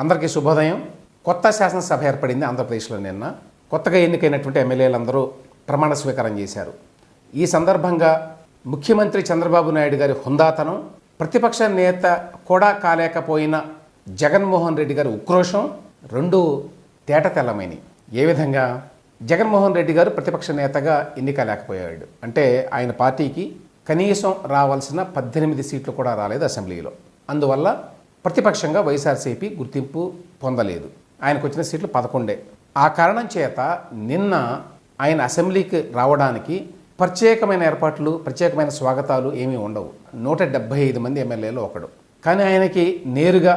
అందరికీ శుభోదయం. కొత్త శాసనసభ ఏర్పడింది ఆంధ్రప్రదేశ్లో. నిన్న కొత్తగా ఎన్నికైనటువంటి ఎమ్మెల్యేలందరూ ప్రమాణ స్వీకారం చేశారు. ఈ సందర్భంగా ముఖ్యమంత్రి చంద్రబాబు నాయుడు గారి హుందాతనం, ప్రతిపక్ష నేత కూడా కాలేకపోయిన జగన్మోహన్ రెడ్డి గారి ఉక్రోషం రెండు తేటతెల్లమైనవి. ఏ విధంగా? జగన్మోహన్ రెడ్డి గారు ప్రతిపక్ష నేతగా ఎన్నిక లేకపోయాడు. అంటే ఆయన పార్టీకి కనీసం రావాల్సిన 18 సీట్లు కూడా రాలేదు అసెంబ్లీలో. అందువల్ల ప్రతిపక్షంగా వైఎస్ఆర్సీపీ గుర్తింపు పొందలేదు. ఆయనకు వచ్చిన సీట్లు 11. ఆ కారణం చేత నిన్న ఆయన అసెంబ్లీకి రావడానికి ప్రత్యేకమైన ఏర్పాట్లు, ప్రత్యేకమైన స్వాగతాలు ఏమీ ఉండవు. 175 మంది ఎమ్మెల్యేలు ఒకడు. కానీ ఆయనకి నేరుగా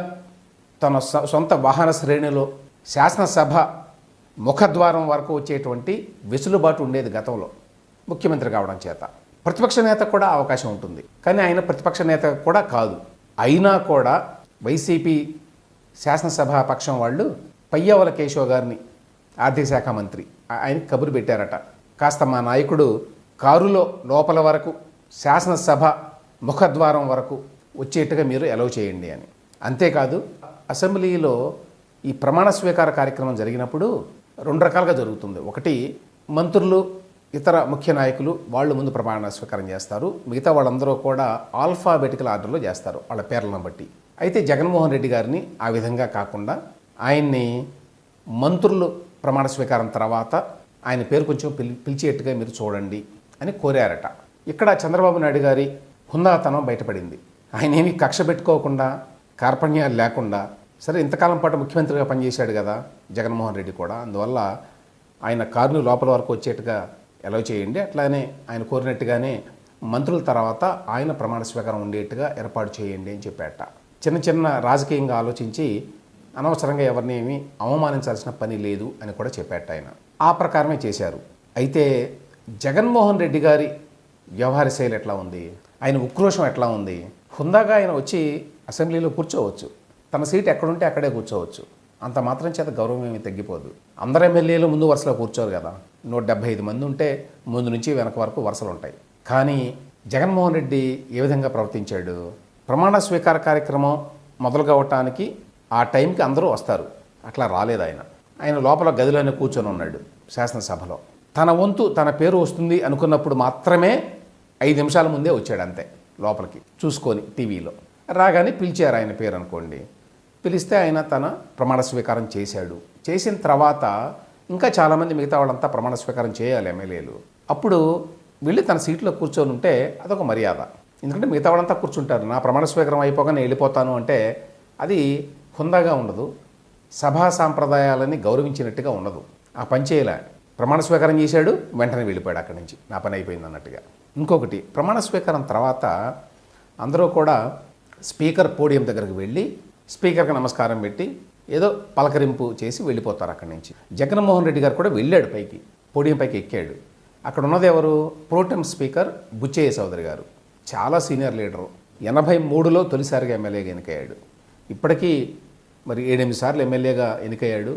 తన సొంత వాహన శ్రేణిలో శాసనసభ ముఖద్వారం వరకు వచ్చేటువంటి వెసులుబాటు ఉండేది గతంలో ముఖ్యమంత్రి కావడం చేత. ప్రతిపక్ష నేత కూడా అవకాశం ఉంటుంది. కానీ ఆయన ప్రతిపక్ష నేత కూడా కాదు. అయినా కూడా వైసీపీ శాసనసభ పక్షం వాళ్ళు పయ్యావుల కేశవ్ గారిని, ఆర్థిక శాఖ మంత్రి, ఆయనకి కబురు పెట్టారట, కాస్త మా నాయకుడు కారులో లోపల వరకు శాసనసభ ముఖద్వారం వరకు వచ్చేట్టుగా మీరు అలౌ చేయండి అని. అంతేకాదు, అసెంబ్లీలో ఈ ప్రమాణ స్వీకార కార్యక్రమం జరిగినప్పుడు 2 రకాలుగా జరుగుతుంది. ఒకటి, మంత్రులు, ఇతర ముఖ్య నాయకులు వాళ్ళు ముందు ప్రమాణ స్వీకారం చేస్తారు. మిగతా వాళ్ళందరూ కూడా ఆల్ఫాబెటికల్ ఆర్డర్లో చేస్తారు వాళ్ళ పేర్లను బట్టి. అయితే జగన్మోహన్ రెడ్డి గారిని ఆ విధంగా కాకుండా ఆయన్ని మంత్రులు ప్రమాణ స్వీకారం తర్వాత ఆయన పేరు కొంచెం పిలిచేట్టుగా మీరు చూడండి అని కోరారట. ఇక్కడ చంద్రబాబు నాయుడు గారి హుందాతనం బయటపడింది. ఆయన ఏమీ కక్ష పెట్టుకోకుండా, కార్పణ్యాలు లేకుండా, సరే ఇంతకాలం పాటు ముఖ్యమంత్రిగా పనిచేశాడు కదా జగన్మోహన్ రెడ్డి కూడా, అందువల్ల ఆయన కారుని లోపల వరకు వచ్చేట్టుగా అలౌ చేయండి, అట్లానే ఆయన కోరినట్టుగానే మంత్రుల తర్వాత ఆయన ప్రమాణ స్వీకారం ఉండేట్టుగా ఏర్పాటు చేయండి అని చెప్పాట. చిన్న చిన్న రాజకీయంగా ఆలోచించి అనవసరంగా ఎవరిని ఏమీ అవమానించాల్సిన పని లేదు అని కూడా చెప్పాట ఆయన. ఆ ప్రకారమే చేశారు. అయితే జగన్మోహన్ రెడ్డి గారి వ్యవహార శైలి ఎట్లా ఉంది, ఆయన ఉక్రోషం ఎట్లా ఉంది? హుందాగా ఆయన వచ్చి అసెంబ్లీలో కూర్చోవచ్చు, తన సీట్ ఎక్కడుంటే అక్కడే కూర్చోవచ్చు, అంత మాత్రం చేత గౌరవం ఏమీ తగ్గిపోదు. అందరు ఎమ్మెల్యేలు ముందు వరుసలో కూర్చోరు కదా. 175 మంది ఉంటే ముందు నుంచి వెనక వరకు వరుసలు ఉంటాయి. కానీ జగన్మోహన్ రెడ్డి ఏ విధంగా ప్రవర్తించాడు? ప్రమాణ స్వీకార కార్యక్రమం మొదలు కావటానికి ఆ టైంకి అందరూ వస్తారు, అట్లా రాలేదు ఆయన. ఆయన లోపల గదిలోనే కూర్చొని ఉన్నాడు శాసనసభలో. తన వంతు, తన పేరు వస్తుంది అనుకున్నప్పుడు మాత్రమే 5 నిమిషాల ముందే వచ్చాడు అంతే లోపలికి చూసుకొని టీవీలో. రాగానే పిలిచారు ఆయన పేరు అనుకోండి, పిలిస్తే ఆయన తన ప్రమాణ స్వీకారం చేశాడు. చేసిన తర్వాత ఇంకా చాలామంది మిగతా వాళ్ళంతా ప్రమాణ స్వీకారం చేయాలి ఎమ్మెల్యేలు. అప్పుడు వెళ్ళి తన సీట్లో కూర్చొని ఉంటే అదొక మర్యాద. ఎందుకంటే మిగతా వాళ్ళంతా కూర్చుంటారు. నా ప్రమాణ స్వీకారం అయిపోగానే వెళ్ళిపోతాను అంటే అది హుందాగా ఉండదు, సభా సాంప్రదాయాలని గౌరవించినట్టుగా ఉండదు. ఆ పని చేయలే. ప్రమాణ స్వీకారం చేశాడు, వెంటనే వెళ్ళిపోయాడు అక్కడి నుంచి, నా పని అయిపోయింది అన్నట్టుగా. ఇంకొకటి, ప్రమాణ స్వీకారం తర్వాత అందరూ కూడా స్పీకర్ పోడియం దగ్గరికి వెళ్ళి స్పీకర్కి నమస్కారం పెట్టి ఏదో పలకరింపు చేసి వెళ్ళిపోతారు అక్కడి నుంచి. జగన్మోహన్ రెడ్డి గారు కూడా వెళ్ళాడు పైకి, పోడియం పైకి ఎక్కాడు. అక్కడ ఉన్నది ఎవరు? ప్రోటెం స్పీకర్ బుచ్చయ్య చౌదరి గారు, చాలా సీనియర్ లీడరు. 83లో తొలిసారిగా ఎమ్మెల్యేగా ఎన్నికయ్యాడు. ఇప్పటికీ మరి 7-8 సార్లు ఎమ్మెల్యేగా ఎన్నికయ్యాడు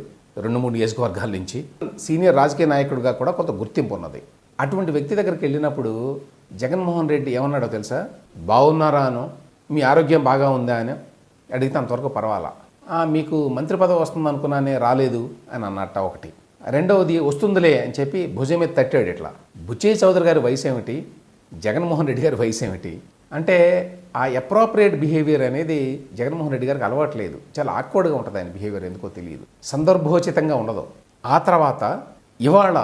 2-3 నియోజకవర్గాల నుంచి. సీనియర్ రాజకీయ నాయకుడిగా కూడా కొంత గుర్తింపు ఉన్నది. అటువంటి వ్యక్తి దగ్గరికి వెళ్ళినప్పుడు జగన్మోహన్ రెడ్డి ఏమన్నాడో తెలుసా? బాగున్నారా అనో, మీ ఆరోగ్యం బాగా ఉందా అని అడిగితే అంతవరకు పర్వాలా, మీకు మంత్రి పదవి వస్తుంది అనుకున్నానే రాలేదు అని అన్నట్ట ఒకటి. రెండవది, వస్తుందిలే అని చెప్పి భుజం మీద తట్టాడు ఇట్లా. బుచ్చయ్య చౌదరి గారి వయసు ఏమిటి, జగన్మోహన్ రెడ్డి గారి వయసు ఏమిటి? అంటే ఆ అప్రోప్రియేట్ బిహేవియర్ అనేది జగన్మోహన్ రెడ్డి గారికి అలవాట్లేదు. చాలా ఆక్వర్డ్గా ఉంటుంది ఆయన బిహేవియర్, ఎందుకో తెలియదు, సందర్భోచితంగా ఉండదు. ఆ తర్వాత ఇవాళ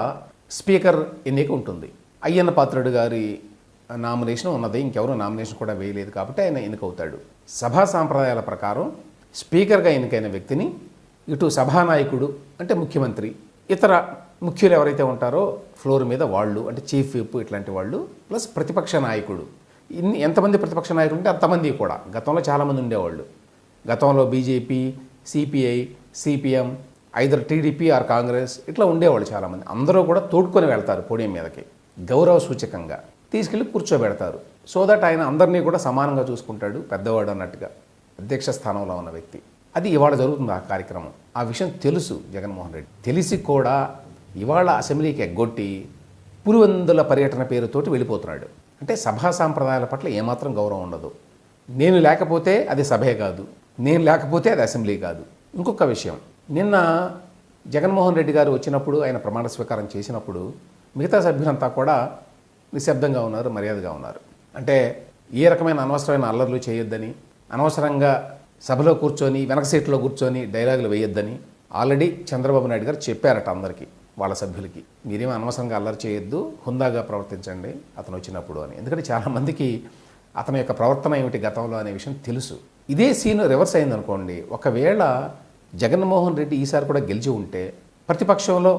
స్పీకర్ ఎన్నిక ఉంటుంది. అయ్యన్న పాత్రుడు గారి నామినేషన్ ఉన్నది, ఇంకెవరూ నామినేషన్ కూడా వేయలేదు కాబట్టి ఆయన ఎన్నికవుతాడు. సభా సాంప్రదాయాల ప్రకారం స్పీకర్గా ఎన్నికైన వ్యక్తిని ఇటు సభానాయకుడు అంటే ముఖ్యమంత్రి, ఇతర ముఖ్యులు ఎవరైతే ఉంటారో ఫ్లోర్ మీద వాళ్ళు అంటే చీఫ్ విప్ ఇట్లాంటి వాళ్ళు, ప్లస్ ప్రతిపక్ష నాయకుడు, ఎంతమంది ప్రతిపక్ష నాయకులు ఉంటే అంతమంది కూడా. గతంలో చాలామంది ఉండేవాళ్ళు. గతంలో BJP, CPI, CPM, either TDP or Congress ఇట్లా ఉండేవాళ్ళు చాలామంది. అందరూ కూడా తోడుకొని వెళ్తారు పోడియం మీదకి, గౌరవ సూచకంగా తీసుకెళ్ళి కూర్చోబెడతారు. సో దట్ ఆయన అందరినీ కూడా సమానంగా చూసుకుంటాడు, పెద్దవాడు అన్నట్టుగా, అధ్యక్ష స్థానంలో ఉన్న వ్యక్తి. అది ఇవాళ జరుగుతుంది ఆ కార్యక్రమం. ఆ విషయం తెలుసు జగన్మోహన్ రెడ్డి. తెలిసి కూడా ఇవాళ అసెంబ్లీకి ఎగ్గొట్టి పులివెందుల పర్యటన పేరుతోటి వెళ్ళిపోతున్నాడు. అంటే సభా సాంప్రదాయాల పట్ల ఏమాత్రం గౌరవం ఉండదు. నేను లేకపోతే అది సభే కాదు, నేను లేకపోతే అది అసెంబ్లీ కాదు. ఇంకొక విషయం, నిన్న జగన్మోహన్ రెడ్డి గారు వచ్చినప్పుడు ఆయన ప్రమాణ స్వీకారం చేసినప్పుడు మిగతా సభ్యులంతా కూడా నిశ్శబ్దంగా ఉన్నారు, మర్యాదగా ఉన్నారు. అంటే ఏ రకమైన అనవసరమైన అల్లర్లు చేయొద్దని, అనవసరంగా సభలో కూర్చొని వెనక సీట్లో కూర్చొని డైలాగులు వేయొద్దని ఆల్రెడీ చంద్రబాబు నాయుడు గారు చెప్పారట అందరికీ, వాళ్ళ సభ్యులకి. మీరేమో అనవసరంగా అల్లరి చేయొద్దు, హుందాగా ప్రవర్తించండి అతను వచ్చినప్పుడు అని. ఎందుకంటే చాలామందికి అతని యొక్క ప్రవర్తన ఏమిటి గతంలో అనే విషయం తెలుసు. ఇదే సీన్ రివర్స్ అయిందనుకోండి, ఒకవేళ జగన్మోహన్ రెడ్డి ఈసారి కూడా గెలిచి ఉంటే, ప్రతిపక్షంలో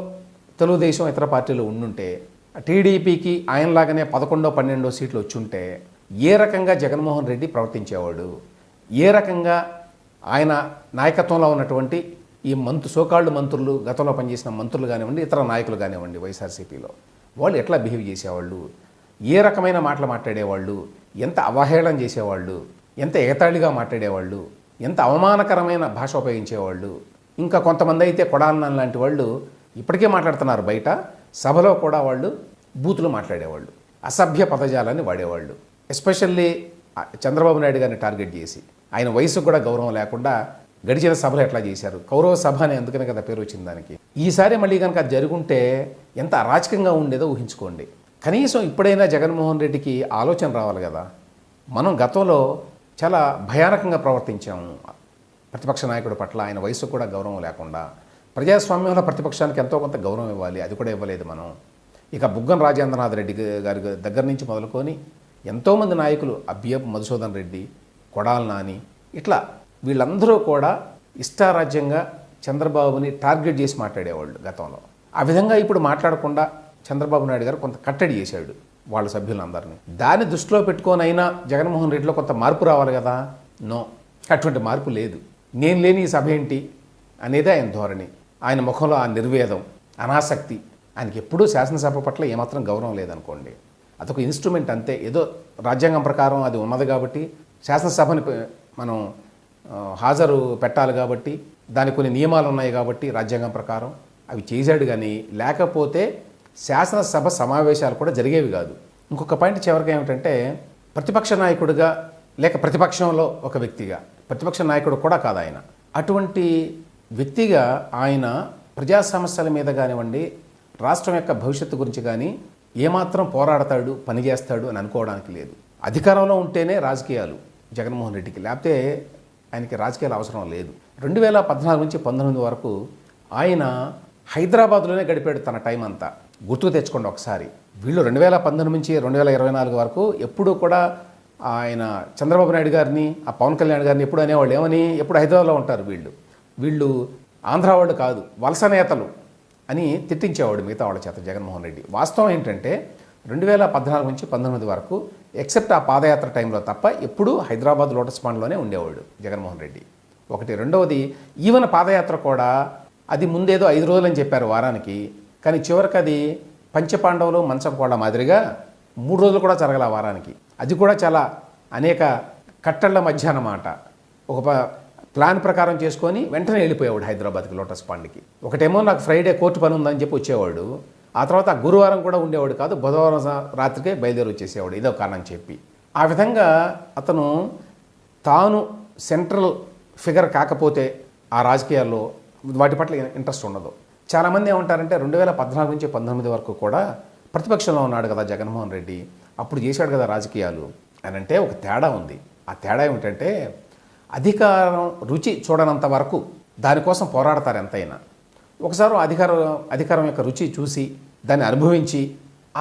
తెలుగుదేశం ఇతర పార్టీలు ఉండుంటే, టీడీపీకి ఆయనలాగానే 11, 12 సీట్లు వచ్చుంటే ఏ రకంగా జగన్మోహన్ రెడ్డి ప్రవర్తించేవాడు, ఏ రకంగా ఆయన నాయకత్వంలో ఉన్నటువంటి ఈ సోకాళ్ళు మంత్రులు, గతంలో పనిచేసిన మంత్రులు కానివ్వండి, ఇతర నాయకులు కానివ్వండి వైఎస్ఆర్సీపీలో, వాళ్ళు ఎట్లా బిహేవ్ చేసేవాళ్ళు, ఏ రకమైన మాటలు మాట్లాడేవాళ్ళు, ఎంత అవహేళన చేసేవాళ్ళు, ఎంత ఎగతాళిగా మాట్లాడేవాళ్ళు, ఎంత అవమానకరమైన భాష ఉపయోగించేవాళ్ళు. ఇంకా కొంతమంది అయితే కొడాలన్న లాంటి వాళ్ళు ఇప్పటికే మాట్లాడుతున్నారు బయట, సభలో కూడా వాళ్ళు బూతులు మాట్లాడేవాళ్ళు, అసభ్య పదజాలాన్ని వాడేవాళ్ళు. ఎస్పెషల్లీ చంద్రబాబు నాయుడు గారిని టార్గెట్ చేసి, ఆయన వయసుకు కూడా గౌరవం లేకుండా గడిచిన సభలు ఎట్లా చేశారు. కౌరవ సభ అని అందుకనే కదా పేరు వచ్చింది దానికి. ఈసారి మళ్ళీ కనుక అది జరుగుంటే ఎంత అరాచకంగా ఉండేదో ఊహించుకోండి. కనీసం ఇప్పుడైనా జగన్మోహన్ రెడ్డికి ఆలోచన రావాలి కదా. మనం గతంలో చాలా భయానకంగా ప్రవర్తించాము ప్రతిపక్ష నాయకుడి పట్ల, ఆయన వయసుకు కూడా గౌరవం లేకుండా. ప్రజాస్వామ్యంలో ప్రతిపక్షానికి ఎంతో కొంత గౌరవం ఇవ్వాలి, అది కూడా ఇవ్వలేదు మనం. ఇక బుగ్గన రాజేంద్రనాథ్ రెడ్డి గారి దగ్గర నుంచి మొదలుకొని ఎంతోమంది నాయకులు, అబ్బియపు మధుసూదన్ రెడ్డి, కొడాల నాని, ఇట్లా వీళ్ళందరూ కూడా ఇష్టారాజ్యంగా చంద్రబాబుని టార్గెట్ చేసి మాట్లాడేవాళ్ళు గతంలో. ఆ విధంగా ఇప్పుడు మాట్లాడకుండా చంద్రబాబు నాయుడు గారు కొంత కట్టడి చేశాడు వాళ్ళ సభ్యులందరినీ. దాన్ని దృష్టిలో పెట్టుకోనైనా జగన్మోహన్ రెడ్డిలో కొంత మార్పు రావాలి కదా. నో, అటువంటి మార్పు లేదు. నేను లేని ఈ సభ ఏంటి అనేదే ఆయన ధోరణి. ఆయన ముఖంలో ఆ నిర్వేదం, అనాసక్తి. ఆయనకి ఎప్పుడూ శాసనసభ పట్ల ఏమాత్రం గౌరవం లేదనుకోండి. అదొక ఇన్స్ట్రుమెంట్ అంతే. ఏదో రాజ్యాంగం ప్రకారం అది ఉన్నది కాబట్టి, శాసనసభని మనం హాజరు పెట్టాలి కాబట్టి, దానికి కొన్ని నియమాలు ఉన్నాయి కాబట్టి రాజ్యాంగం ప్రకారం అవి చేశాడు. కానీ లేకపోతే శాసనసభ సమావేశాలు కూడా జరిగేవి కాదు. ఇంకొక పాయింట్ చివరికి ఏమిటంటే, ప్రతిపక్ష నాయకుడిగా లేక ప్రతిపక్షంలో ఒక వ్యక్తిగా, ప్రతిపక్ష నాయకుడు కూడా కాదు ఆయన, అటువంటి వ్యక్తిగా ఆయన ప్రజా సమస్యల మీద కానివ్వండి, రాష్ట్రం యొక్క భవిష్యత్తు గురించి కానీ ఏమాత్రం పోరాడతాడు, పనిచేస్తాడు అని అనుకోవడానికి లేదు. అధికారంలో ఉంటేనే రాజకీయాలు జగన్మోహన్ రెడ్డికి, లేకపోతే ఆయనకి రాజకీయాలు అవసరం లేదు. 2014 నుంచి 2019 వరకు ఆయన హైదరాబాద్లోనే గడిపాడు తన టైం అంతా. గుర్తుకు తెచ్చుకోండి ఒకసారి. వీళ్ళు 2019 నుంచి 2024 వరకు ఎప్పుడూ కూడా ఆయన చంద్రబాబు నాయుడు గారిని, ఆ పవన్ కళ్యాణ్ గారిని ఎప్పుడు అనేవాళ్ళు ఏమని, ఎప్పుడు హైదరాబాద్లో ఉంటారు వీళ్ళు ఆంధ్ర వాళ్ళు కాదు, వలస నేతలు అని తిట్టించేవాడు మిగతా వాళ్ళ చేత జగన్మోహన్ రెడ్డి. వాస్తవం ఏంటంటే 2014 నుంచి 2019 వరకు ఎక్సెప్ట్ ఆ పాదయాత్ర టైంలో తప్ప ఎప్పుడూ హైదరాబాద్ లోటస్ పాండ్లోనే ఉండేవాడు జగన్మోహన్ రెడ్డి. ఒకటి. రెండవది, ఈవెన్ పాదయాత్ర కూడా అది ముందేదో 5 రోజులు అని చెప్పారు వారానికి, కానీ చివరికి అది పంచపాండవులు మంచం కూడా మాదిరిగా 3 రోజులు కూడా జరగల వారానికి. అది కూడా చాలా అనేక కట్టళ్ల మధ్య అన్నమాట. ఒక ప్లాన్ ప్రకారం చేసుకొని వెంటనే వెళ్ళిపోయేవాడు హైదరాబాద్కి లోటస్ పాండ్కి. ఒకటేమో నాకు ఫ్రైడే కోర్టు పని ఉందని చెప్పి వచ్చేవాడు, ఆ తర్వాత గురువారం కూడా ఉండేవాడు కాదు, బుధవారం రాత్రికే బయలుదేరి వచ్చేసేవాడు ఇదో కారణం చెప్పి. ఆ విధంగా అతను తాను సెంట్రల్ ఫిగర్ కాకపోతే ఆ రాజకీయాల్లో వాటి పట్ల ఇంట్రెస్ట్ ఉండదు. చాలామంది ఏమంటారంటే 2014 నుంచి 2019 వరకు కూడా ప్రతిపక్షంలో ఉన్నాడు కదా జగన్మోహన్ రెడ్డి, అప్పుడు చేశాడు కదా రాజకీయాలు అని. అంటే ఒక తేడా ఉంది. ఆ తేడా ఏమిటంటే, అధికారం రుచి చూడనంత వరకు దానికోసం పోరాడతారు ఎంతైనా. ఒకసారి అధికారం యొక్క రుచి చూసి దాన్ని అనుభవించి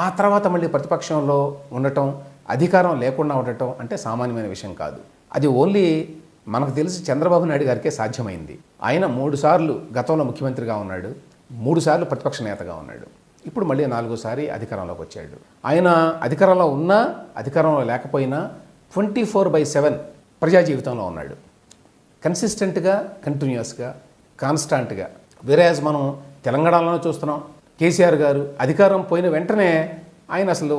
ఆ తర్వాత మళ్ళీ ప్రతిపక్షంలో ఉండటం, అధికారం లేకుండా ఉండటం అంటే సామాన్యమైన విషయం కాదు. అది ఓన్లీ మనకు తెలిసి చంద్రబాబు నాయుడు గారికే సాధ్యమైంది. ఆయన 3 సార్లు గతంలో ముఖ్యమంత్రిగా ఉన్నాడు, 3 సార్లు ప్రతిపక్ష నేతగా ఉన్నాడు, ఇప్పుడు మళ్ళీ 4సారి అధికారంలోకి వచ్చాడు. ఆయన అధికారంలో ఉన్నా అధికారంలో లేకపోయినా 24/7 ప్రజా జీవితంలో ఉన్నాడు. కన్సిస్టెంట్గా, కంటిన్యూస్గా, కాన్స్టాంట్గా. వేరేజ్ మనం తెలంగాణలోనే చూస్తున్నాం. కేసీఆర్ గారు అధికారం పోయిన వెంటనే ఆయన అసలు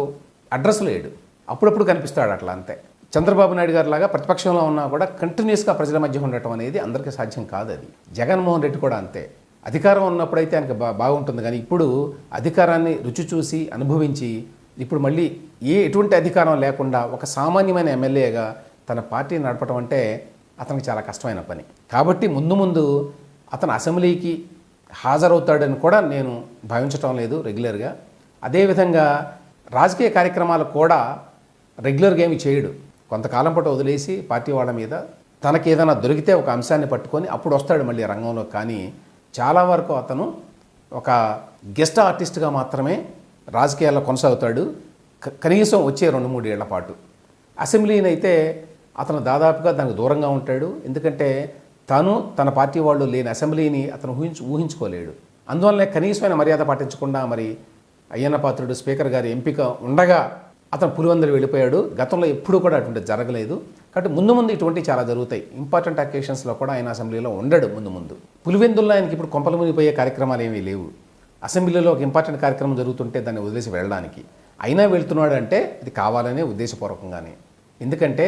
అడ్రస్ లేడు, అప్పుడప్పుడు కనిపిస్తాడు అట్లా అంతే. చంద్రబాబు నాయుడు గారు లాగా ప్రతిపక్షంలో ఉన్నా కూడా కంటిన్యూస్గా ప్రజల మధ్య ఉండటం అనేది అందరికీ సాధ్యం కాదు. అది జగన్మోహన్ రెడ్డి కూడా అంతే. అధికారం ఉన్నప్పుడైతే ఆయనకు బాగుంటుంది, కానీ ఇప్పుడు అధికారాన్ని రుచి చూసి అనుభవించి ఇప్పుడు మళ్ళీ ఎటువంటి అధికారం లేకుండా ఒక సామాన్యమైన ఎమ్మెల్యేగా తన పార్టీని నడపడం అంటే అతనికి చాలా కష్టమైన పని. కాబట్టి ముందు అతను అసెంబ్లీకి హాజరవుతాడని కూడా నేను భావించటం లేదు రెగ్యులర్గా. అదేవిధంగా రాజకీయ కార్యక్రమాలు కూడా రెగ్యులర్గా ఏమి చేయడు. కొంతకాలం పాటు వదిలేసి పార్టీ వాళ్ళ మీద తనకి ఏదైనా దొరికితే ఒక అంశాన్ని పట్టుకొని అప్పుడు వస్తాడు మళ్ళీ రంగంలో. కానీ చాలా వరకు అతను ఒక గెస్ట్ ఆర్టిస్ట్గా మాత్రమే రాజకీయాల్లో కొనసాగుతాడు, కనీసం వచ్చే 2-3 ఏళ్ల పాటు. అసెంబ్లీని అయితే అతను దాదాపుగా దానికి దూరంగా ఉంటాడు. ఎందుకంటే తాను తన పార్టీ వాళ్ళు లేని అసెంబ్లీని అతను ఊహించుకోలేడు. అందువల్లనే కనీసమైన మర్యాద పాటించకుండా మరి అయ్యన్న పాత్రుడు స్పీకర్ గారి ఎంపిక ఉండగా అతను పులివెందులు వెళ్ళిపోయాడు. గతంలో ఎప్పుడూ కూడా అటువంటి జరగలేదు. కాబట్టి ముందు ముందు ఇటువంటి చాలా జరుగుతాయి. ఇంపార్టెంట్ అకేషన్స్లో కూడా ఆయన అసెంబ్లీలో ఉండడు ముందు. పులివెందుల్లో ఆయనకి ఇప్పుడు కొంపలు మునిగిపోయే కార్యక్రమాలు ఏమీ లేవు. అసెంబ్లీలో ఒక ఇంపార్టెంట్ కార్యక్రమం జరుగుతుంటే దాన్ని వదిలేసి వెళ్ళడానికి అయినా వెళ్తున్నాడు అంటే ఇది కావాలనే ఉద్దేశపూర్వకంగానే. ఎందుకంటే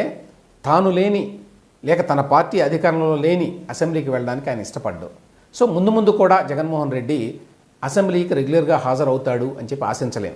తాను లేని లేక తన పార్టీ అధికారంలో లేని అసెంబ్లీకి వెళ్ళడానికి ఆయన ఇష్టపడ్డాడు. సో ముందు కూడా జగన్మోహన్ రెడ్డి అసెంబ్లీకి రెగ్యులర్గా హాజరవుతాడు అని చెప్పి ఆశించలేం.